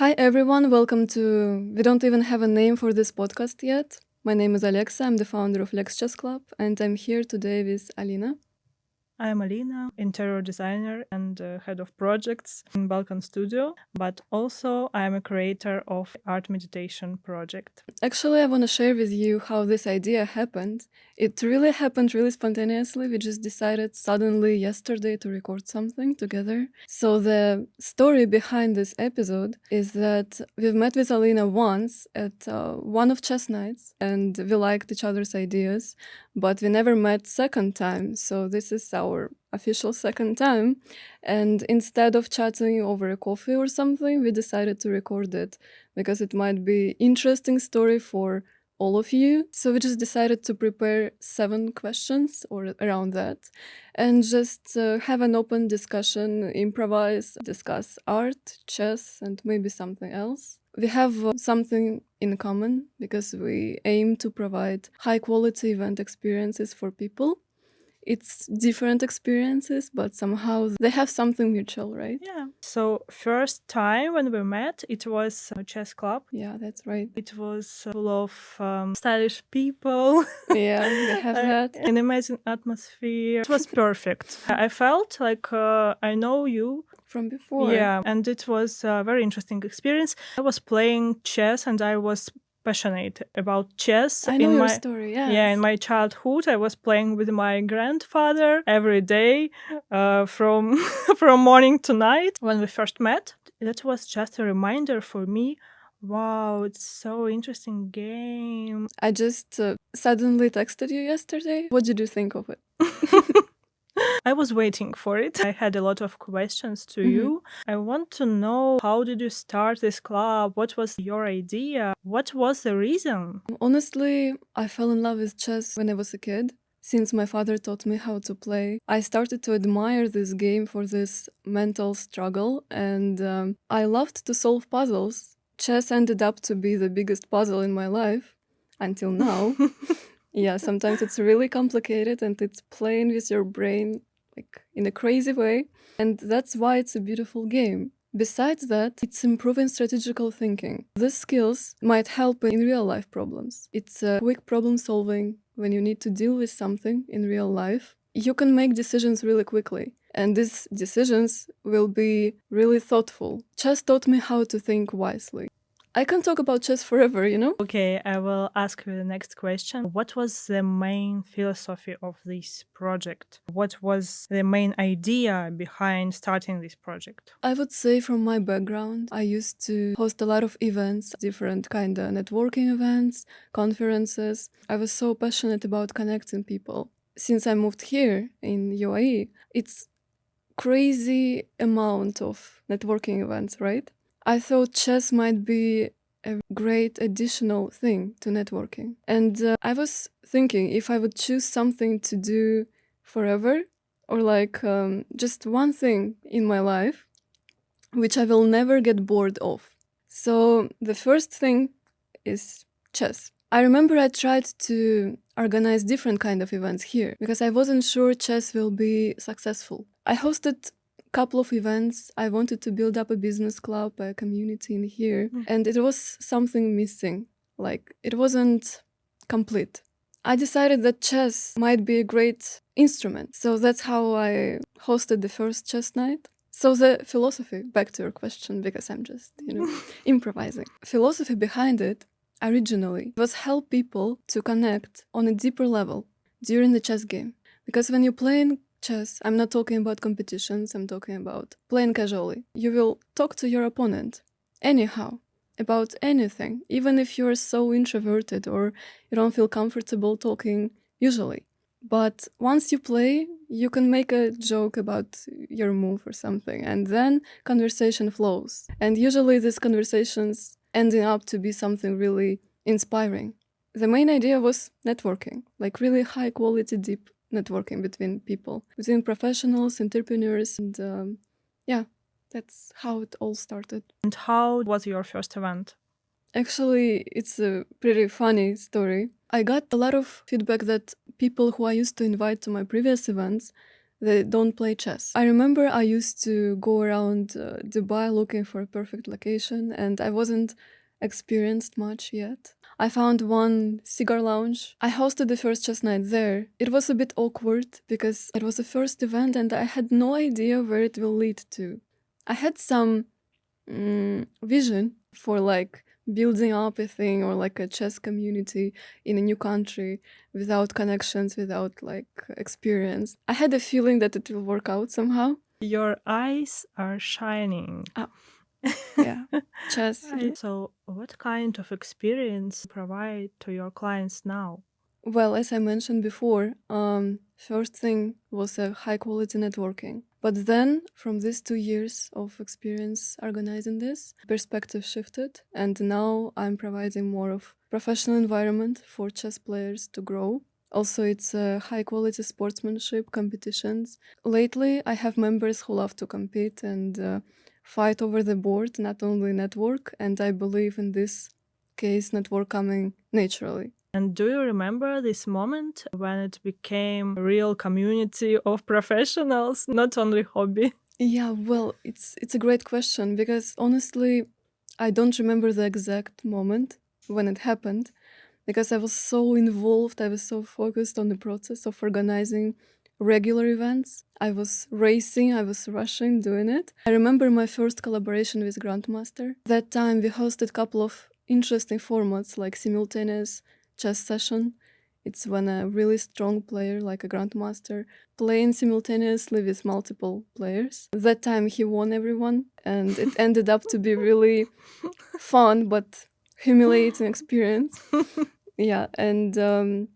Hi everyone, welcome to. We don't even have a name for this podcast yet. My name is Alexa, I'm the founder of Lex Chess Club, and I'm here today with Alina. I'm Alina, interior designer and head of projects in Balkan Studio, but also I'm a creator of art meditation project. Actually, I want to share with you how this idea happened. It really happened really spontaneously. We just decided suddenly yesterday to record something together. So, the story behind this episode is that we've met with Alina once at one of chess nights and we liked each other's ideas, but we never met second time. So, this is our official second time. And instead of chatting over a coffee or something, we decided to record it because it might be interesting story for all of you. So we just decided to prepare 7 questions or around that and just have an open discussion, improvise, discuss art, chess, and maybe something else. We have something in common because we aim to provide high quality event experiences for people. It's different experiences, but somehow they have something mutual, right? Yeah. So first time when we met, it was a chess club. Yeah, that's right. It was full of stylish people. Yeah, we have that. An amazing atmosphere. It was perfect. I felt like I know you. From before. Yeah, and it was a very interesting experience. I was playing chess and I was passionate about chess. I know your story, yes. Yeah, in my childhood, I was playing with my grandfather every day from from morning to night. When we first met, that was just a reminder for me. Wow, it's so interesting game. I just suddenly texted you yesterday. What did you think of it? I was waiting for it. I had a lot of questions to you. I want to know, how did you start this club? What was your idea? What was the reason? Honestly, I fell in love with chess when I was a kid. Since my father taught me how to play, I started to admire this game for this mental struggle, and I loved to solve puzzles. Chess ended up to be the biggest puzzle in my life until now. Yeah, sometimes it's really complicated and it's playing with your brain like in a crazy way, and that's why it's a beautiful game. Besides that, it's improving strategical thinking. These skills might help in real life problems. It's quick problem solving when you need to deal with something in real life. You can make decisions really quickly, and these decisions will be really thoughtful. Chess taught me how to think wisely. I can talk about chess forever, you know? Okay, I will ask you the next question. What was the main philosophy of this project? What was the main idea behind starting this project? I would say from my background, I used to host a lot of events, different kind of networking events, conferences. I was so passionate about connecting people. Since I moved here in UAE, it's crazy amount of networking events, right? I thought chess might be a great additional thing to networking. And I was thinking if I would choose something to do forever or like just one thing in my life, which I will never get bored of. So the first thing is chess. I remember I tried to organize different kind of events here because I wasn't sure chess will be successful. I hosted a couple of events. I wanted to build up a business club, a community in here, and it was something missing. Like it wasn't complete. I decided that chess might be a great instrument. So that's how I hosted the first chess night. So the philosophy, back to your question, because I'm just, improvising. Philosophy behind it originally was help people to connect on a deeper level during the chess game. Because when you're playing chess, I'm not talking about competitions, I'm talking about playing casually. You will talk to your opponent anyhow about anything, even if you're so introverted or you don't feel comfortable talking usually. But once you play, you can make a joke about your move or something, and then conversation flows. And usually these conversations ending up to be something really inspiring. The main idea was networking, like really high quality, deep networking between people, between professionals, entrepreneurs, and yeah, that's how it all started. And how was your first event? Actually, it's a pretty funny story. I got a lot of feedback that people who I used to invite to my previous events, they don't play chess. I remember I used to go around Dubai looking for a perfect location, and I wasn't experienced much yet. I found one cigar lounge. I hosted the first chess night there. It was a bit awkward because it was the first event and I had no idea where it will lead to. I had some vision for like building up a thing or like a chess community in a new country without connections, without like experience. I had a feeling that it will work out somehow. Your eyes are shining. Ah, yeah, chess. So, what kind of experience you provide to your clients now? Well, as I mentioned before, first thing was a high quality networking. But then, from these 2 years of experience organizing this, perspective shifted, and now I'm providing more of professional environment for chess players to grow. Also, it's high quality sportsmanship competitions. Lately, I have members who love to compete and fight over the board, not only network, and I believe in this case network coming naturally. And do you remember this moment when it became a real community of professionals, not only hobby? Yeah, well, it's a great question because honestly, I don't remember the exact moment when it happened because I was so involved, I was so focused on the process of organizing regular events. I was racing, I was rushing doing it. I remember my first collaboration with Grandmaster. That time we hosted a couple of interesting formats like simultaneous chess session. It's when a really strong player like a grandmaster playing simultaneously with multiple players. That time he won everyone and it ended up to be really fun but humiliating experience. Yeah, and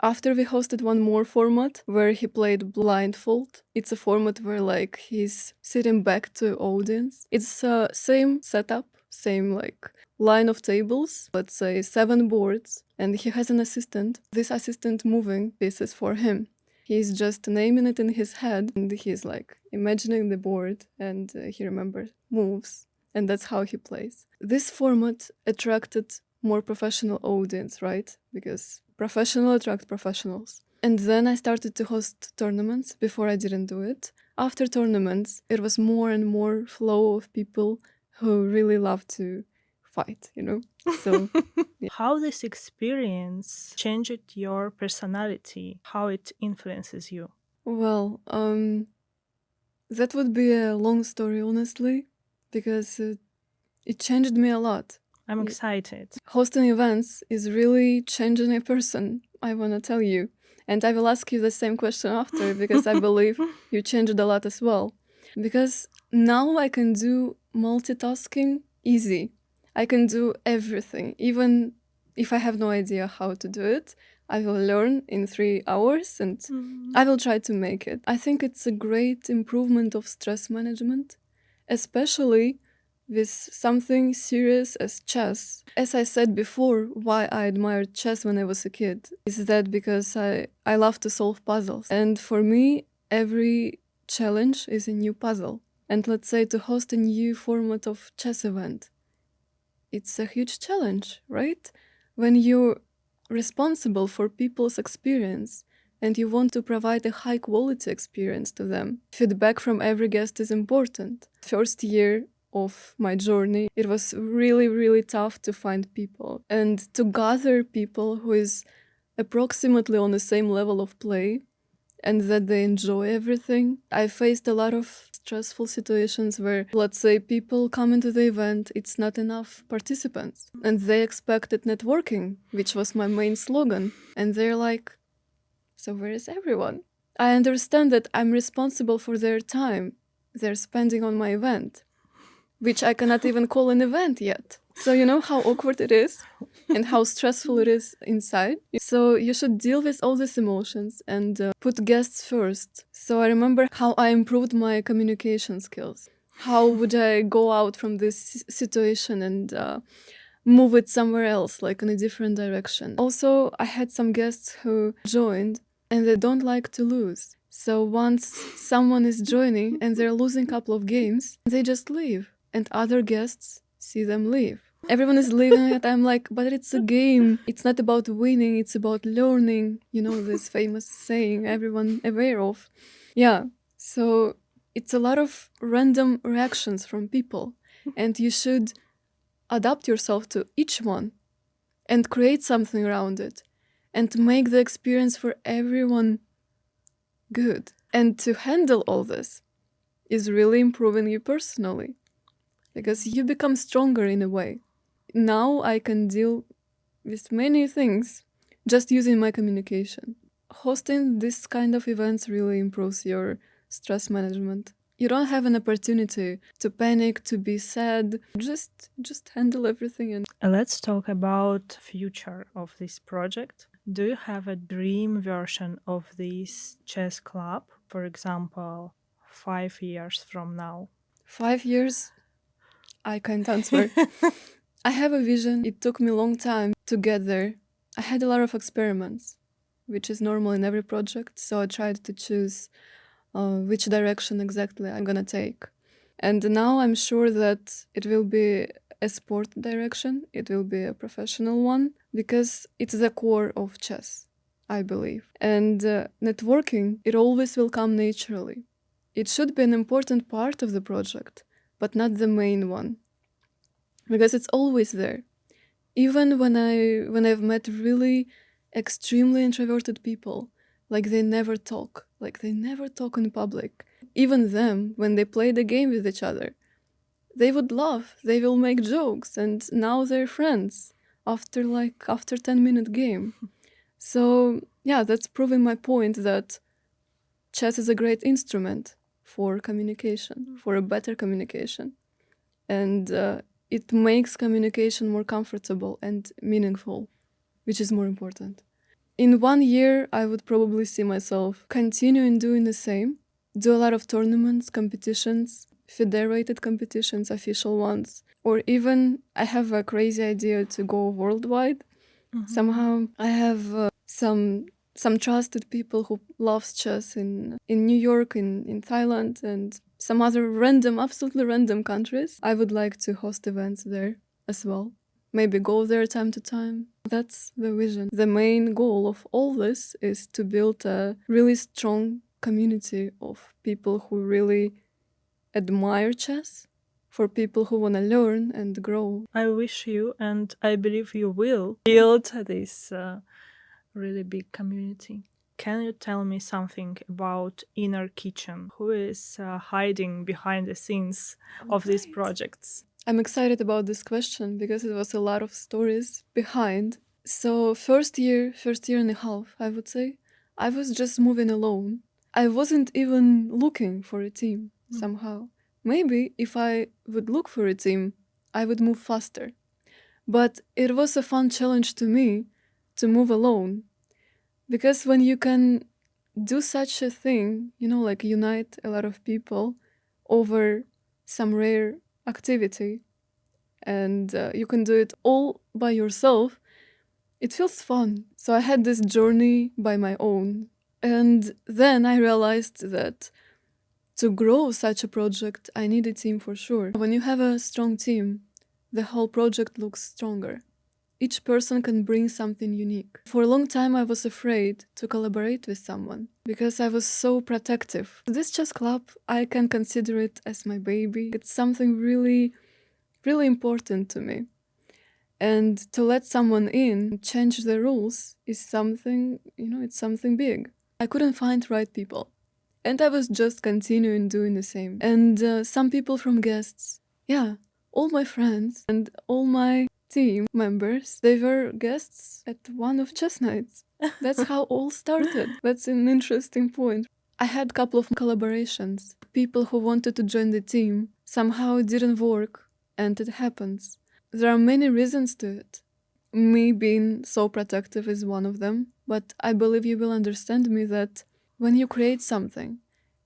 after we hosted one more format where he played blindfold. It's a format where like he's sitting back to audience. It's same setup, same like line of tables, let's say 7 boards, and he has an assistant. This assistant moving pieces for him. He's just naming it in his head and he's like imagining the board and he remembers moves and that's how he plays. This format attracted more professional audience, right? Because professional attract professionals. And then I started to host tournaments. Before I didn't do it. After tournaments, it was more and more flow of people who really love to fight, you know? So How this experience changed your personality, how it influences you? well, that would be a long story, honestly, because it changed me a lot. I'm excited. Hosting events is really changing a person, I want to tell you. And I will ask you the same question after because I believe you changed a lot as well. Because now I can do multitasking easy. I can do everything, even if I have no idea how to do it. I will learn in 3 hours and I will try to make it. I think it's a great improvement of stress management, especially with something serious as chess. As I said before, why I admired chess when I was a kid is that because I love to solve puzzles. And for me, every challenge is a new puzzle. And let's say to host a new format of chess event, it's a huge challenge, right? When you're responsible for people's experience and you want to provide a high quality experience to them, feedback from every guest is important. First year of my journey, it was really, really tough to find people and to gather people who is approximately on the same level of play and that they enjoy everything. I faced a lot of stressful situations where, let's say, people come into the event, it's not enough participants, and they expected networking, which was my main slogan. And they're like, so where is everyone? I understand that I'm responsible for their time they're spending on my event, which I cannot even call an event yet. So you know how awkward it is and how stressful it is inside. So you should deal with all these emotions and put guests first. So I remember how I improved my communication skills. How would I go out from this situation and move it somewhere else, like in a different direction. Also, I had some guests who joined and they don't like to lose. So once someone is joining and they're losing a couple of games, they just leave and other guests see them leave. Everyone is leaving it. I'm like, but it's a game. It's not about winning. It's about learning. You know, this famous saying everyone aware of. Yeah, so it's a lot of random reactions from people, and you should adapt yourself to each one and create something around it and make the experience for everyone good. And to handle all this is really improving you personally because you become stronger in a way. Now I can deal with many things just using my communication. Hosting this kind of events really improves your stress management. You don't have an opportunity to panic, to be sad. Just handle everything. And Let's talk about future of this project. Do you have a dream version of this chess club? For example, 5 years from now. 5 years, I can't answer. I have a vision. It took me a long time to get there. I had a lot of experiments, which is normal in every project. So I tried to choose which direction exactly I'm gonna take. And now I'm sure that it will be a sport direction, it will be a professional one, because it's the core of chess, I believe. And networking, it always will come naturally. It should be an important part of the project, but not the main one, because it's always there. Even when I've met really extremely introverted people, like they never talk in public. Even them, when they play the game with each other, they would laugh, they will make jokes, and now they're friends after 10-minute game. So yeah, that's proving my point that chess is a great instrument for communication, for a better communication. And it makes communication more comfortable and meaningful, which is more important. In 1 year, I would probably see myself continuing doing the same, do a lot of tournaments, competitions, federated competitions, official ones, or even I have a crazy idea to go worldwide. Somehow I have some trusted people who loves chess in New York, in Thailand, and some other random, absolutely random countries. I would like to host events there as well. Maybe go there time to time. That's the vision. The main goal of all this is to build a really strong community of people who really admire chess, for people who want to learn and grow. I wish you, and I believe you will, build this really big community. Can you tell me something about Inner Kitchen? Who is hiding behind the scenes of these projects? I'm excited about this question because it was a lot of stories behind. So first year and a half, I would say, I was just moving alone. I wasn't even looking for a team somehow. Maybe if I would look for a team, I would move faster. But it was a fun challenge to me to move alone. Because when you can do such a thing, like unite a lot of people over some rare activity, and you can do it all by yourself, it feels fun. So I had this journey by my own. And then I realized that to grow such a project, I need a team for sure. When you have a strong team, the whole project looks stronger. Each person can bring something unique. For a long time, I was afraid to collaborate with someone because I was so protective. This chess club, I can consider it as my baby. It's something really, really important to me. And to let someone in, change the rules is something, it's something big. I couldn't find right people. And I was just continuing doing the same. And some people from guests, yeah, all my friends and all my team members, they were guests at one of chess nights. That's how all started. That's an interesting point. I had a couple of collaborations. People who wanted to join the team, somehow it didn't work, and it happens. There are many reasons to it. Me being so protective is one of them, but I believe you will understand me that when you create something,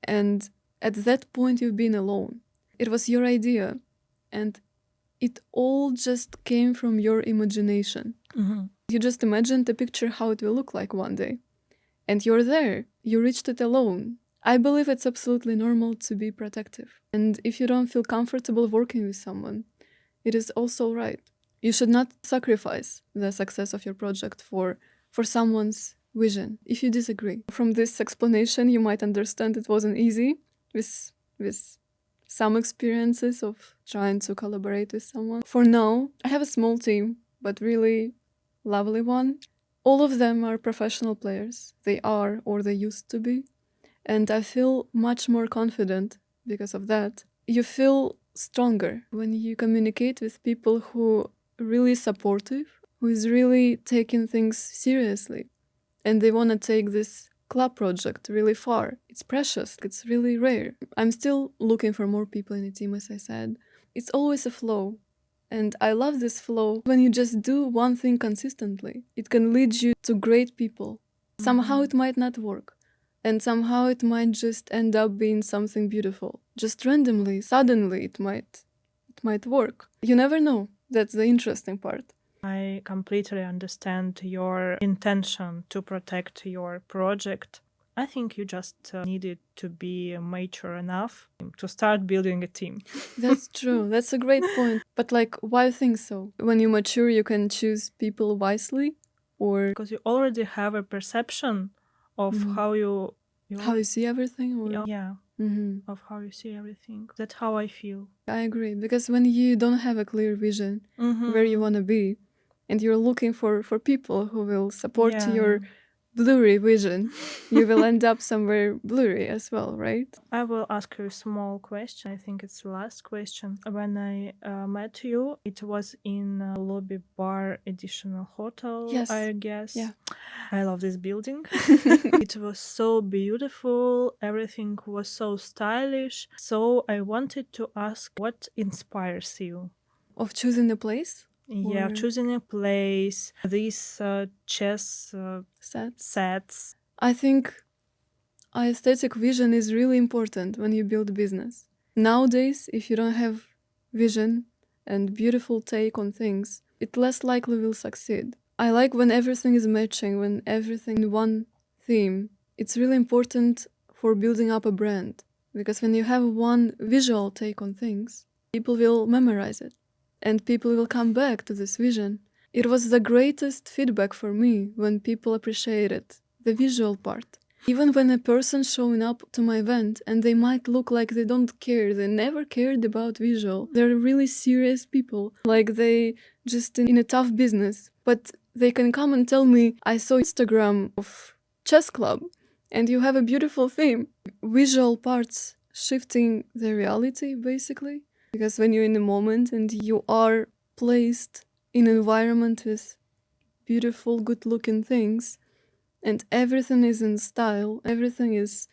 and at that point you've been alone, it was your idea, and it all just came from your imagination. You just imagined the picture how it will look like one day. And you're there. You reached it alone. I believe it's absolutely normal to be protective. And if you don't feel comfortable working with someone, it is also right. You should not sacrifice the success of your project for someone's vision. If you disagree, from this explanation, you might understand it wasn't easy with some experiences of trying to collaborate with someone. For now, I have a small team, but really lovely one. All of them are professional players. They are, or they used to be. And I feel much more confident because of that. You feel stronger when you communicate with people who are really supportive, who is really taking things seriously. And they want to take this club project really far. It's precious. It's really rare. I'm still looking for more people in the team, as I said. It's always a flow. And I love this flow. When you just do one thing consistently, it can lead you to great people. Somehow it might not work. And somehow it might just end up being something beautiful. Just randomly, suddenly it might work. You never know. That's the interesting part. I completely understand your intention to protect your project. I think you just needed to be mature enough to start building a team. That's true. That's a great point. But like, why think so? When you mature, you can choose people wisely, or Because you already have a perception of how you see everything, or yeah, of how you see everything. That's how I feel. I agree, because when you don't have a clear vision where you want to be, and you're looking for people who will support your blurry vision, you will end up somewhere blurry as well, right? I will ask you a small question. I think it's the last question. When I met you, it was in a lobby bar additional hotel, Yes. I guess. Yeah. I love this building. It was so beautiful. Everything was so stylish. So I wanted to ask, what inspires you? Of choosing the place? Yeah, Or choosing a place, these chess sets. I think aesthetic vision is really important when you build a business. Nowadays, if you don't have vision and beautiful take on things, it less likely will succeed. I like when everything is matching, when everything in one theme. It's really important for building up a brand, because when you have one visual take on things, people will memorize it and people will come back to this vision. It was the greatest feedback for me when people appreciated the visual part. Even when a person showing up to my event and they might look like they don't care, they never cared about visual. They're really serious people, like they just in a tough business. But they can come and tell me, I saw Instagram of Chess Club and you have a beautiful theme. Visual parts shifting the reality, basically. Because when you're in the moment and you are placed in an environment with beautiful, good-looking things, and everything is in style, everything is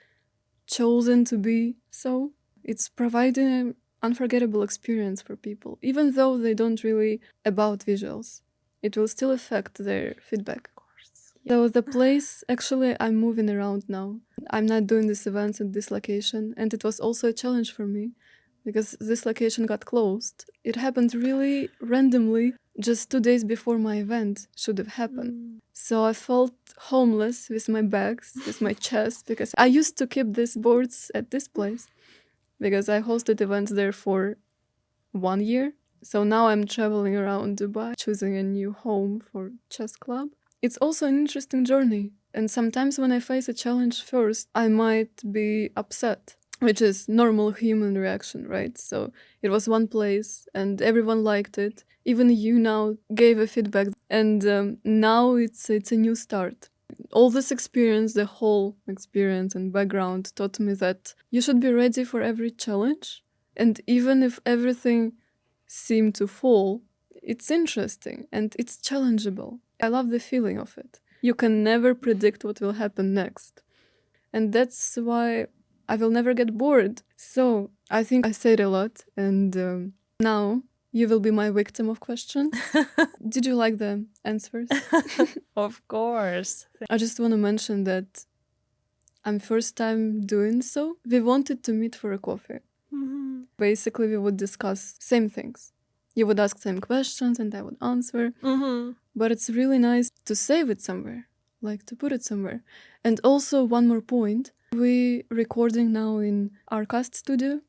chosen to be so, it's providing an unforgettable experience for people. Even though they don't really about visuals, it will still affect their feedback. So the place, actually, I'm moving around now. I'm not doing these events at this location, and it was also a challenge for me because this location got closed. It happened really randomly, just 2 days before my event should have happened. So I felt homeless with my bags, with my chest, because I used to keep these boards at this place because I hosted events there for 1 year. So now I'm traveling around Dubai, choosing a new home for Chess Club. It's also an interesting journey. And sometimes when I face a challenge first, I might be upset, which is normal human reaction, right? So it was one place and everyone liked it. Even you now gave a feedback, and now it's a new start. All this experience, the whole experience and background taught me that you should be ready for every challenge. And even if everything seemed to fall, it's interesting and it's challengeable. I love the feeling of it. You can never predict what will happen next. And that's why I will never get bored. So I think I said a lot, and now you will be my victim of questions. Did you like the answers? Of course. I just want to mention that I'm first time doing so. We wanted to meet for a coffee. Basically, we would discuss same things. You would ask same questions and I would answer. But it's really nice to save it somewhere, like to put it somewhere. And also one more point, we recording now in our cast studio.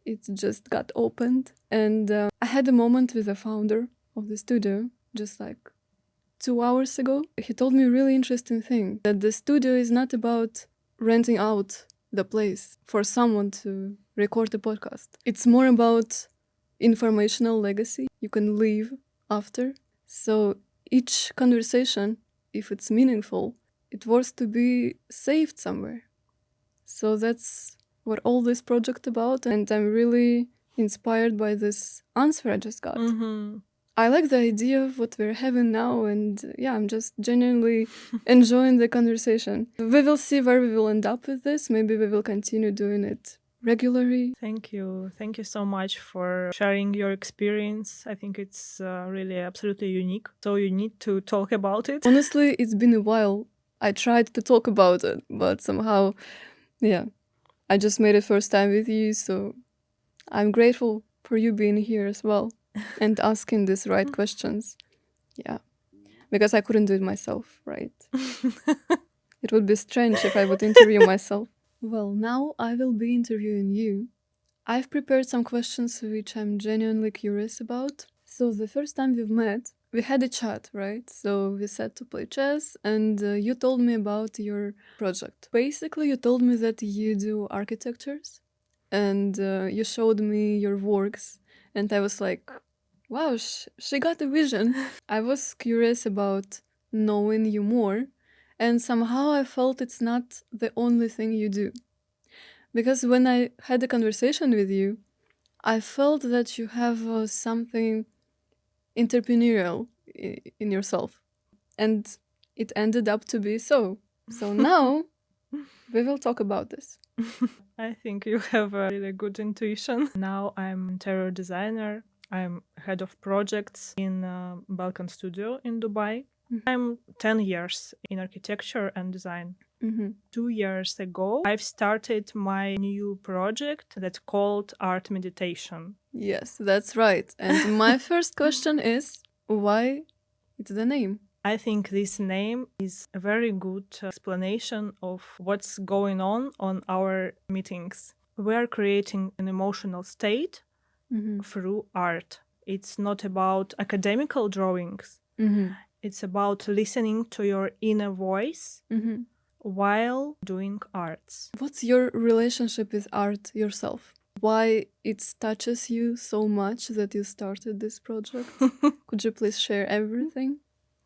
It just got opened, and I had a moment with the founder of the studio, just like 2 hours ago. He told me a really interesting thing, that the studio is not about renting out the place for someone to record a podcast. It's more about informational legacy you can leave after. So each conversation, if it's meaningful, it worth to be saved somewhere. So that's what all this project about, and I'm really inspired by this answer I just got. I like the idea of what we're having now, and yeah, I'm just genuinely enjoying the conversation. We will see where we will end up with this. Maybe we will continue doing it regularly. Thank you. Thank you so much for sharing your experience. I think it's really absolutely unique. So you need to talk about it. Honestly, it's been a while. I tried to talk about it, but somehow, yeah, I just made it first time with you, so I'm grateful for you being here as well and asking these right questions. Yeah, because I couldn't do it myself, right? It would be strange if I would interview myself. Well, now I will be interviewing you. I've prepared some questions which I'm genuinely curious about. So, the first time we've met, we had a chat, right? So, we sat to play chess, and you told me about your project. Basically, you told me that you do architectures, and you showed me your works, and I was like, wow, she got a vision. I was curious about knowing you more, and somehow I felt it's not the only thing you do. Because when I had a conversation with you, I felt that you have something entrepreneurial in yourself. And it ended up to be so. So now we will talk about this. I think you have a really good intuition. Now I'm interior designer. I'm head of projects in Balkan Studio in Dubai. I'm 10 years in architecture and design. 2 years ago, I've started my new project that's called Art Meditation. Yes, that's right. And my first question is, why it's the name? I think this name is a very good explanation of what's going on our meetings. We're creating an emotional state through art. It's not about academical drawings. It's about listening to your inner voice while doing arts. What's your relationship with art yourself? Why it touches you so much that you started this project? Could you please share everything?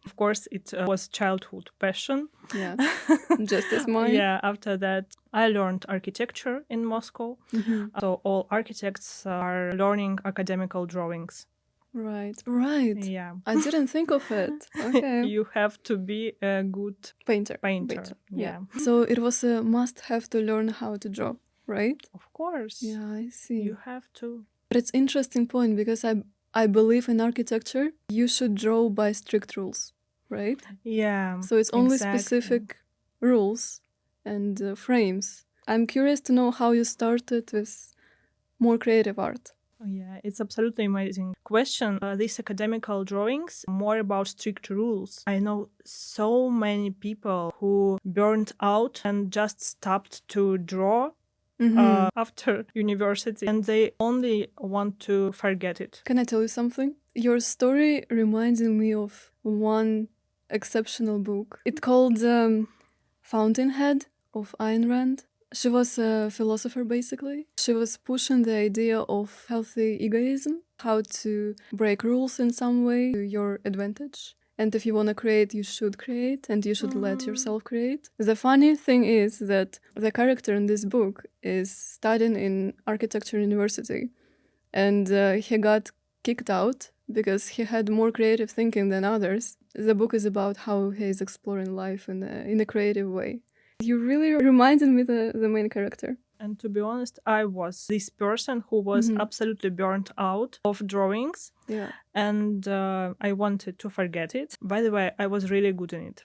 Of course, it was childhood passion. Yeah, just as mine. Yeah, after that, I learned architecture in Moscow. So all architects are learning academical drawings. Right. Yeah. I didn't think of it. Okay. You have to be a good Painter. Yeah. So it was a must have to learn how to draw, right? Of course. Yeah, I see. You have to. But it's interesting point because I believe in architecture you should draw by strict rules, right? Yeah. So it's only exactly. specific rules and frames. I'm curious to know how you started with more creative art. Yeah, it's absolutely amazing question. These academical drawings more about strict rules. I know so many people who burned out and just stopped to draw after university, and they only want to forget it. Can I tell you something? Your story reminded me of one exceptional book. It's called Fountainhead of Ayn Rand. She was a philosopher, basically. She was pushing the idea of healthy egoism, how to break rules in some way to your advantage. And if you want to create, you should create, and you should let yourself create. The funny thing is that the character in this book is studying in architecture university, and he got kicked out because he had more creative thinking than others. The book is about how he is exploring life in a creative way. You really reminded me the main character. And to be honest, I was this person who was absolutely burnt out of drawings. Yeah. And I wanted to forget it. By the way, I was really good in it.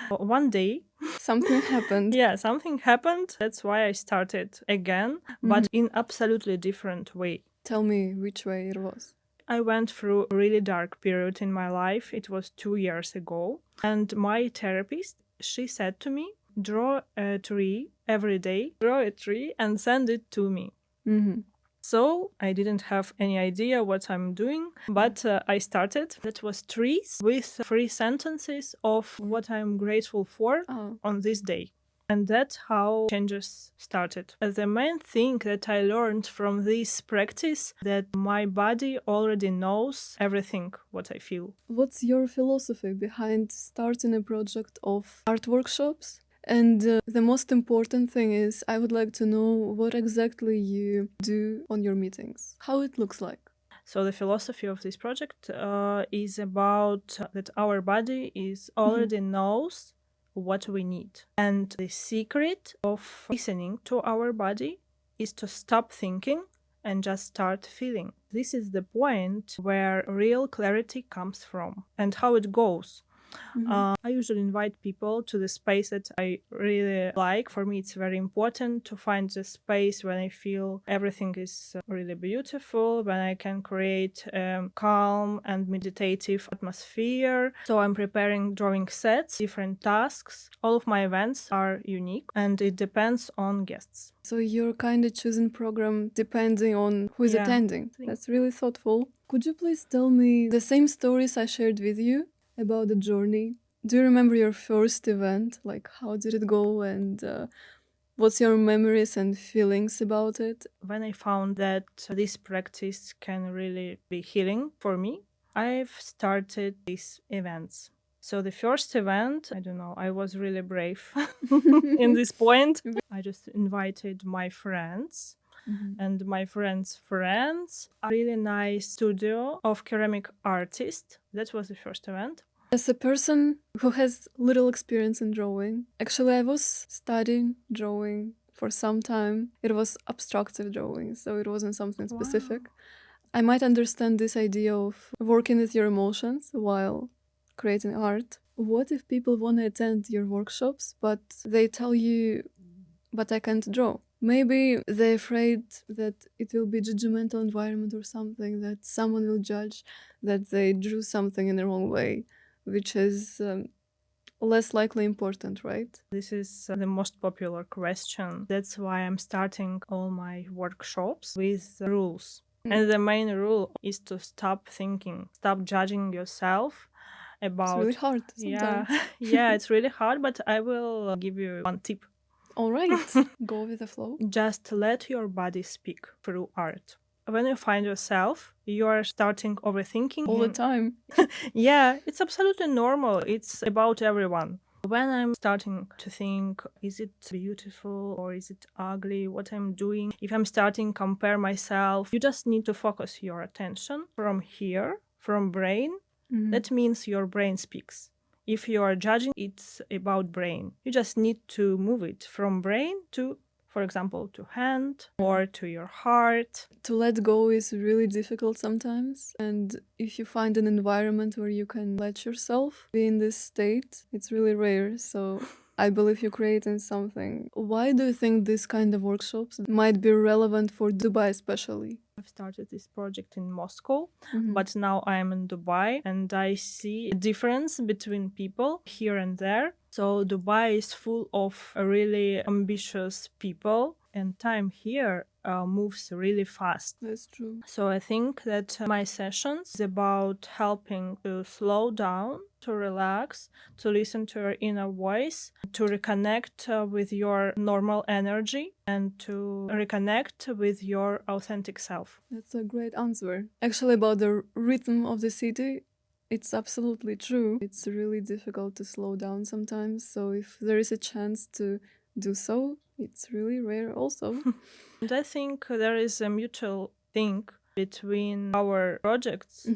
One day, something happened. Yeah, something happened. That's why I started again, but in absolutely different way. Tell me which way it was. I went through a really dark period in my life. It was 2 years ago. And my therapist, she said to me, draw a tree every day, draw a tree and send it to me. So I didn't have any idea what I'm doing, but I started. That was trees with 3 sentences of what I'm grateful for Oh. on this day. And that's how changes started. The main thing that I learned from this practice that my body already knows everything what I feel. What's your philosophy behind starting a project of art workshops? And the most important thing is, I would like to know what exactly you do on your meetings, how it looks like. So the philosophy of this project is about that our body is already knows what we need. And the secret of listening to our body is to stop thinking and just start feeling. This is the point where real clarity comes from and how it goes. I usually invite people to the space that I really like. For me, it's very important to find the space when I feel everything is really beautiful, when I can create a calm and meditative atmosphere. So I'm preparing drawing sets, different tasks. All of my events are unique and it depends on guests. So you're kind of choosing program depending on who is Yeah. attending. That's really thoughtful. Could you please tell me the same stories I shared with you about the journey? Do you remember your first event? Like, how did it go, and what's your memories and feelings about it? When I found that this practice can really be healing for me, I've started these events. So the first event, I don't know, I was really brave in this point. I just invited my friends and my friends' friends. A really nice studio of ceramic artists. That was the first event. As a person who has little experience in drawing, actually, I was studying drawing for some time. It was abstractive drawing, so it wasn't something specific. I might understand this idea of working with your emotions while creating art. What if people want to attend your workshops, but they tell you, but I can't draw? Maybe they're afraid that it will be judgmental environment or something, that someone will judge that they drew something in the wrong way, which is less likely important, right? This is the most popular question. That's why I'm starting all my workshops with rules. And the main rule is to stop thinking, stop judging yourself about. It's really hard sometimes. Yeah, it's really hard, but I will give you one tip. All right, go with the flow. Just let your body speak through art. When you find yourself, you are starting overthinking All the time. Yeah, it's absolutely normal. It's about everyone. When I'm starting to think, is it beautiful or is it ugly, what I'm doing? If I'm starting compare myself, you just need to focus your attention from here, from brain. That means your brain speaks. If you are judging, it's about brain. You just need to move it from brain to, for example, to hand or to your heart. To let go is really difficult sometimes. And if you find an environment where you can let yourself be in this state, it's really rare. So I believe you're creating something. Why do you think this kind of workshops might be relevant for Dubai especially? I've started this project in Moscow, but now I'm in Dubai and I see a difference between people here and there. So Dubai is full of really ambitious people and time here moves really fast. That's true. So I think that my sessions is about helping to slow down, to relax, to listen to your inner voice, to reconnect with your normal energy, and to reconnect with your authentic self. That's a great answer. Actually, about the rhythm of the city, it's absolutely true. It's really difficult to slow down sometimes. So if there is a chance to do so, it's really rare also. And I think there is a mutual thing between our projects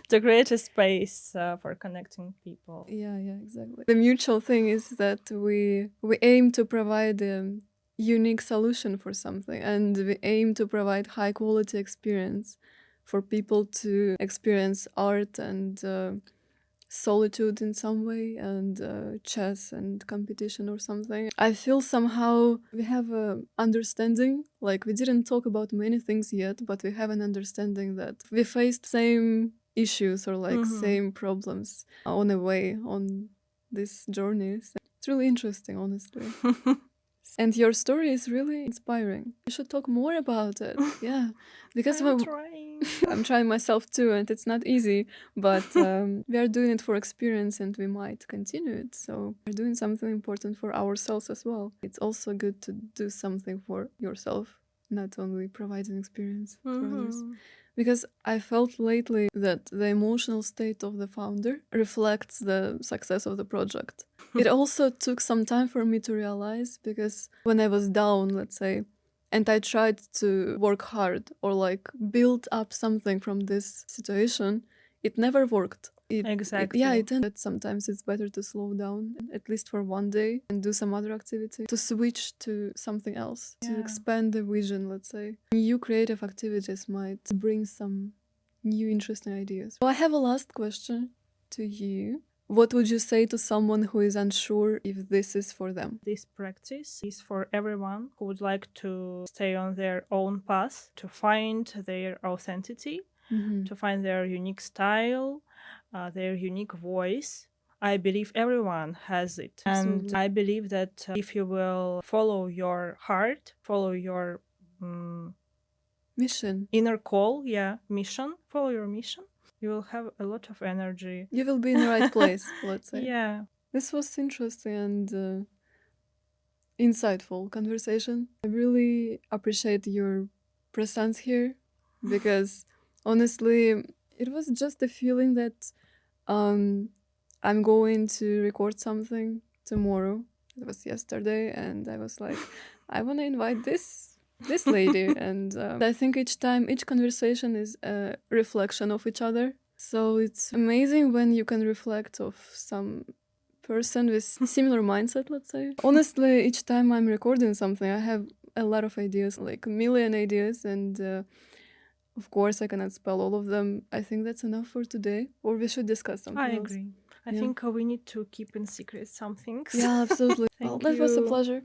to create a space for connecting people. Yeah, exactly. The mutual thing is that we aim to provide a unique solution for something, and we aim to provide high quality experience for people to experience art and solitude in some way, and chess and competition or something. I feel somehow we have a understanding, like we didn't talk about many things yet, but we have an understanding that we faced same issues or like same problems on a way on this journey. So it's really interesting, honestly. And your story is really inspiring. You should talk more about it. Yeah, because I'm trying. I'm trying myself too, and it's not easy, but we are doing it for experience and we might continue it. So we're doing something important for ourselves as well. It's also good to do something for yourself, not only providing experience for others. Because I felt lately that the emotional state of the founder reflects the success of the project. It also took some time for me to realize, because when I was down, let's say, and I tried to work hard or like build up something from this situation, it never worked. Exactly. Yeah, it ended. Sometimes it's better to slow down, at least for one day, and do some other activity, to switch to something else, to expand the vision, let's say. New creative activities might bring some new interesting ideas. So I have a last question to you. What would you say to someone who is unsure if this is for them? This practice is for everyone who would like to stay on their own path, to find their authenticity, to find their unique style, their unique voice. I believe everyone has it. Absolutely. And I believe that if you will follow your heart, follow your Mission. inner call, mission, follow your mission, you will have a lot of energy. You will be in the right place, let's say. Yeah. This was interesting and insightful conversation. I really appreciate your presence here, because honestly, it was just a feeling that I'm going to record something tomorrow. It was yesterday, and I was like, I want to invite this lady, and I think each time, each conversation is a reflection of each other. So it's amazing when you can reflect of some person with similar mindset, let's say. Honestly, each time I'm recording something, I have a lot of ideas, like a million ideas, and of course I cannot spell all of them. I think that's enough for today, or we should discuss something else. I agree. I think we need to keep in secret some things. Yeah, absolutely. Well, Thank that was a you. pleasure.